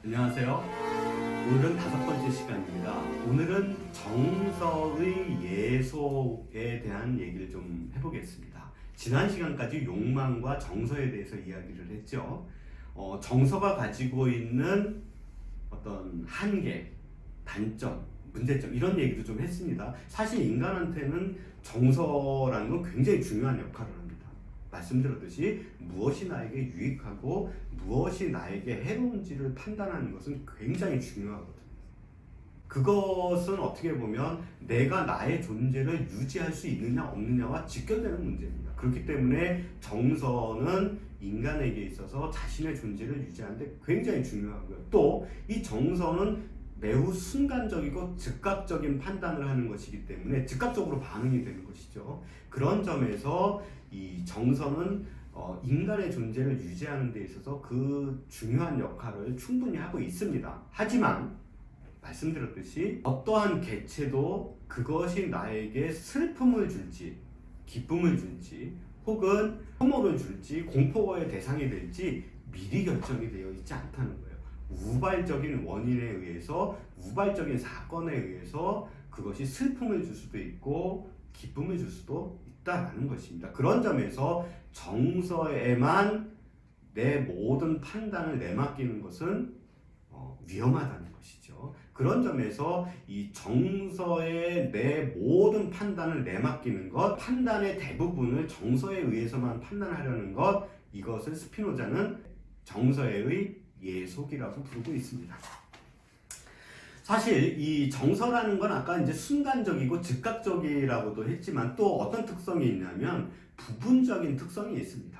안녕하세요. 오늘은 5번째 시간입니다. 오늘은 정서의 예속에 대한 얘기를 좀 해보겠습니다. 지난 시간까지 욕망과 정서에 대해서 이야기를 했죠. 정서가 가지고 있는 어떤 한계, 단점, 문제점 이런 얘기도 좀 했습니다. 사실 인간한테는 정서라는 건 굉장히 중요한 역할을 합니다. 말씀드렸듯이 무엇이 나에게 유익하고 무엇이 나에게 해로운지를 판단하는 것은 굉장히 중요하거든요. 그것은 어떻게 보면 내가 나의 존재를 유지할 수 있느냐 없느냐와 직결되는 문제입니다. 그렇기 때문에 정서는 인간에게 있어서 자신의 존재를 유지하는데 굉장히 중요하고요. 또 이 정서는 매우 순간적이고 즉각적인 판단을 하는 것이기 때문에 즉각적으로 반응이 되는 것이죠. 그런 점에서 이 정서는 인간의 존재를 유지하는 데 있어서 그 중요한 역할을 충분히 하고 있습니다. 하지만 말씀드렸듯이 어떠한 개체도 그것이 나에게 슬픔을 줄지 기쁨을 줄지 혹은 혐오를 줄지 공포의 대상이 될지 미리 결정이 되어 있지 않다는 거예요. 우발적인 원인에 의해서 우발적인 사건에 의해서 그것이 슬픔을 줄 수도 있고 기쁨을 줄 수도 있다라는 것입니다. 그런 점에서 정서에만 내 모든 판단을 내맡기는 것은 위험하다는 것이죠. 그런 점에서 이 정서에 내 모든 판단을 내맡기는 것, 판단의 대부분을 정서에 의해서만 판단하려는 것, 이것을 스피노자는 정서의 예속이라고 부르고 있습니다. 사실 이 정서라는 건 아까 이제 순간적이고 즉각적이라고도 했지만 또 어떤 특성이 있냐면 부분적인 특성이 있습니다.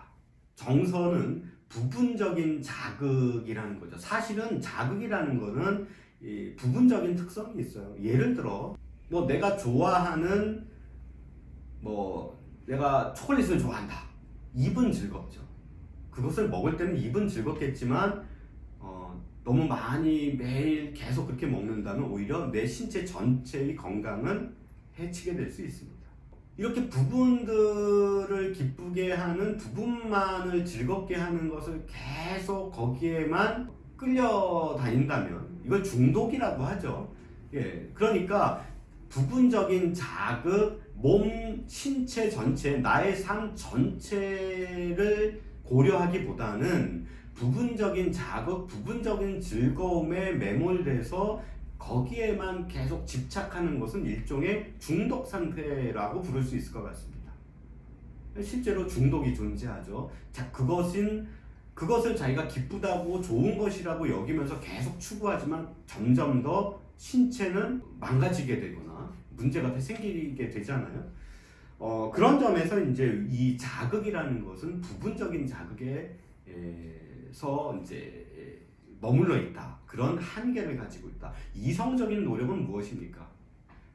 정서는 부분적인 자극이라는 거죠. 사실은 자극이라는 거는 이 부분적인 특성이 있어요. 예를 들어 뭐 내가 좋아하는 내가 초콜릿을 좋아한다. 입은 즐겁죠. 그것을 먹을 때는 입은 즐겁겠지만 너무 많이 매일 계속 그렇게 먹는다면 오히려 내 신체 전체의 건강은 해치게 될 수 있습니다. 이렇게 부분들을 기쁘게 하는 부분만을 즐겁게 하는 것을 계속 거기에만 끌려다닌다면 이걸 중독이라고 하죠. 예, 그러니까 부분적인 자극, 몸, 신체 전체, 나의 삶 전체를 고려하기보다는 부분적인 자극, 부분적인 즐거움에 매몰돼서 거기에만 계속 집착하는 것은 일종의 중독 상태라고 부를 수 있을 것 같습니다. 실제로 중독이 존재하죠. 자, 그것을 자기가 기쁘다고 좋은 것이라고 여기면서 계속 추구하지만 점점 더 신체는 망가지게 되거나 문제가 생기게 되잖아요. 그런 점에서 이제 이 자극이라는 것은 부분적인 자극에서 이제 머물러 있다. 그런 한계를 가지고 있다. 이성적인 노력은 무엇입니까?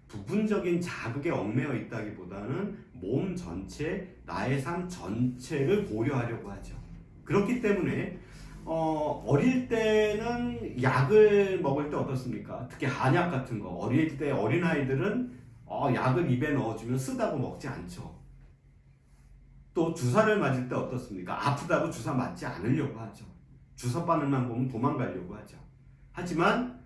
부분적인 자극에 얽매여 있다기보다는 몸 전체, 나의 삶 전체를 고려하려고 하죠. 그렇기 때문에 어릴 때는 약을 먹을 때 어떻습니까? 특히 한약 같은 거 어릴 때 어린아이들은 약을 입에 넣어주면 쓰다고 먹지 않죠. 또 주사를 맞을 때 어떻습니까? 아프다고 주사 맞지 않으려고 하죠. 주사바늘만 보면 도망가려고 하죠. 하지만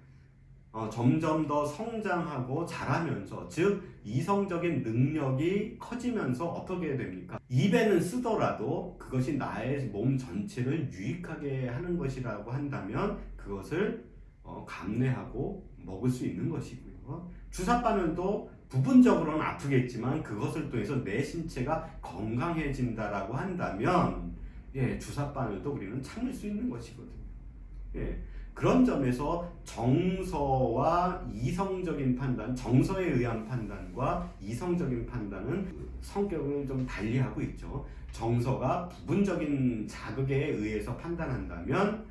점점 더 성장하고 자라면서 즉 이성적인 능력이 커지면서 어떻게 됩니까? 입에는 쓰더라도 그것이 나의 몸 전체를 유익하게 하는 것이라고 한다면 그것을 감내하고 먹을 수 있는 것이고요. 주사바늘도 부분적으로는 아프겠지만 그것을 통해서 내 신체가 건강해진다라고 한다면 주사바늘도 우리는 참을 수 있는 것이거든요. 그런 점에서 정서와 이성적인 판단, 정서에 의한 판단과 이성적인 판단은 성격을 좀 달리하고 있죠. 정서가 부분적인 자극에 의해서 판단한다면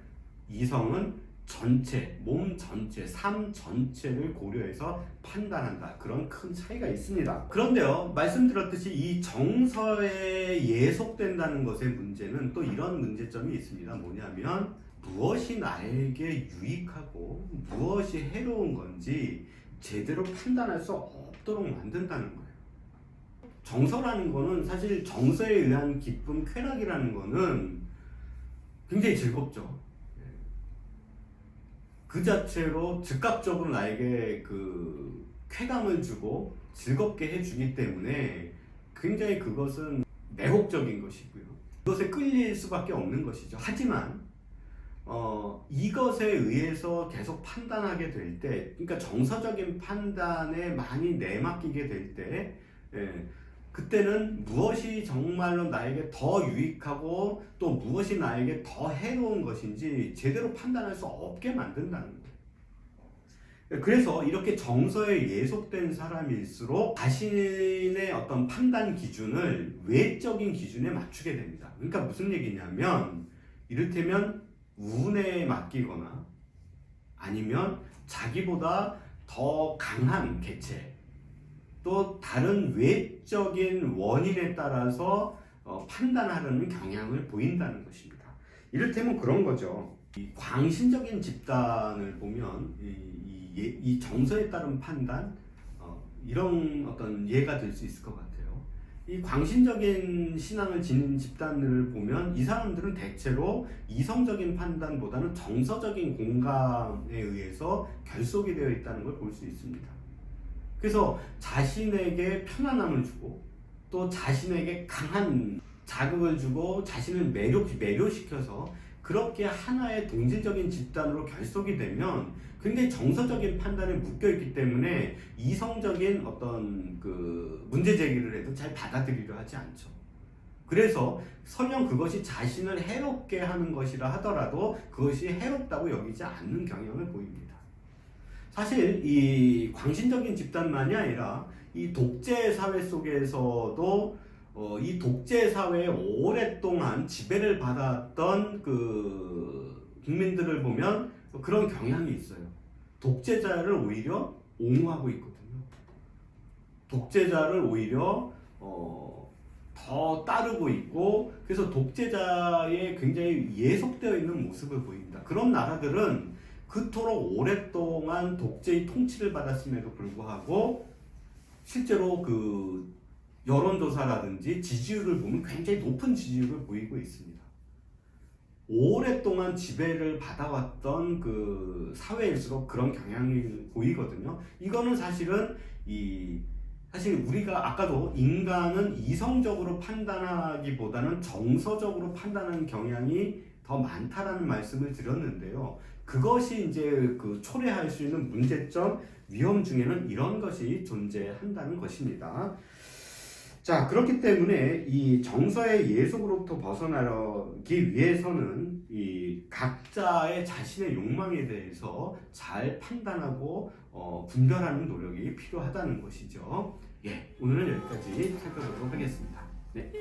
이성은 전체, 몸 전체, 삶 전체를 고려해서 판단한다. 그런 큰 차이가 있습니다. 그런데요, 말씀드렸듯이 이 정서에 예속된다는 것의 문제는 또 이런 문제점이 있습니다. 뭐냐면 무엇이 나에게 유익하고 무엇이 해로운 건지 제대로 판단할 수 없도록 만든다는 거예요. 정서라는 거는 사실 정서에 의한 기쁨, 쾌락이라는 거는 굉장히 즐겁죠. 그 자체로 즉각적으로 나에게 그 쾌감을 주고 즐겁게 해주기 때문에 굉장히 그것은 매혹적인 것이고요. 그것에 끌릴 수밖에 없는 것이죠. 하지만 이것에 의해서 계속 판단하게 될 때, 그러니까 정서적인 판단에 많이 내맡기게 될 때, 그때는 무엇이 정말로 나에게 더 유익하고 또 무엇이 나에게 더 해로운 것인지 제대로 판단할 수 없게 만든다는 거예요. 그래서 이렇게 정서에 예속된 사람일수록 자신의 어떤 판단 기준을 외적인 기준에 맞추게 됩니다. 그러니까 무슨 얘기냐면, 이를테면 운에 맡기거나 아니면 자기보다 더 강한 개체, 또 다른 외적인 원인에 따라서 판단하려는 경향을 보인다는 것입니다. 이를테면 그런 거죠. 이 광신적인 집단을 보면 이 정서에 따른 판단, 이런 어떤 예가 될 수 있을 것 같아요. 이 광신적인 신앙을 지닌 집단을 보면 이 사람들은 대체로 이성적인 판단보다는 정서적인 공감에 의해서 결속이 되어 있다는 걸 볼 수 있습니다. 그래서 자신에게 편안함을 주고 또 자신에게 강한 자극을 주고 자신을 매료시켜서 그렇게 하나의 동질적인 집단으로 결속이 되면 굉장히 정서적인 판단에 묶여있기 때문에 이성적인 어떤 그 문제 제기를 해도 잘 받아들이려 하지 않죠. 그래서 설령 그것이 자신을 해롭게 하는 것이라 하더라도 그것이 해롭다고 여기지 않는 경향을 보입니다. 사실 이 광신적인 집단만이 아니라 이 독재 사회 속에서도 이 독재 사회에 오랫동안 지배를 받았던 그 국민들을 보면 그런 경향이 있어요. 독재자를 오히려 옹호하고 있거든요. 독재자를 오히려 더 따르고 있고, 그래서 독재자에 굉장히 예속되어 있는 모습을 보입니다. 그런 나라들은 그토록 오랫동안 독재의 통치를 받았음에도 불구하고 실제로 그 여론조사라든지 지지율을 보면 굉장히 높은 지지율을 보이고 있습니다. 오랫동안 지배를 받아왔던 그 사회일수록 그런 경향이 보이거든요. 이거는 사실은 사실 우리가 아까도 인간은 이성적으로 판단하기보다는 정서적으로 판단하는 경향이 더 많다라는 말씀을 드렸는데요. 그것이 이제 그 초래할 수 있는 문제점, 위험 중에는 이런 것이 존재한다는 것입니다. 자, 그렇기 때문에 이 정서의 예속으로부터 벗어나기 위해서는 이 각자의 자신의 욕망에 대해서 잘 판단하고 분별하는 노력이 필요하다는 것이죠. 예, 오늘은 여기까지 살펴보도록 하겠습니다. 네.